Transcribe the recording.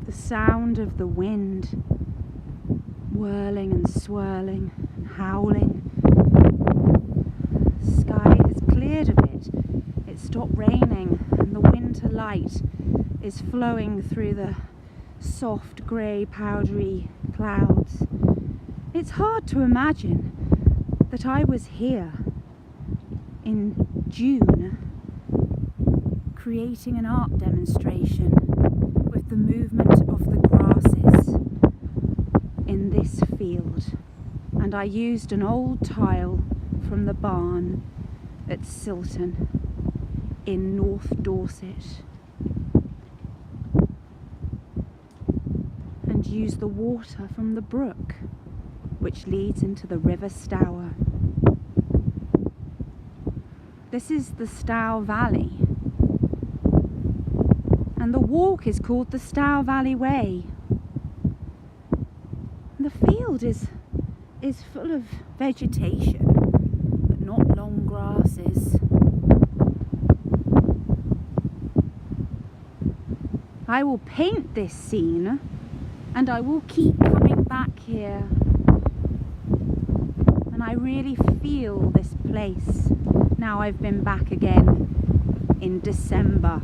The sound of the wind whirling and swirling and howling. The sky has cleared a bit. It stopped raining and the winter light is flowing through the soft grey powdery clouds. It's hard to imagine that I was here in June creating an art demonstration with the movement of the grasses in this field, and I used an old tile from the barn at Silton in North Dorset and used the water from the brook which leads into the River Stour. This is the Stour Valley, and the walk is called the Stour Valley Way. The field is full of vegetation, but not long grasses. I will paint this scene, and I will keep coming back here. And I really feel this place now I've been back again in December.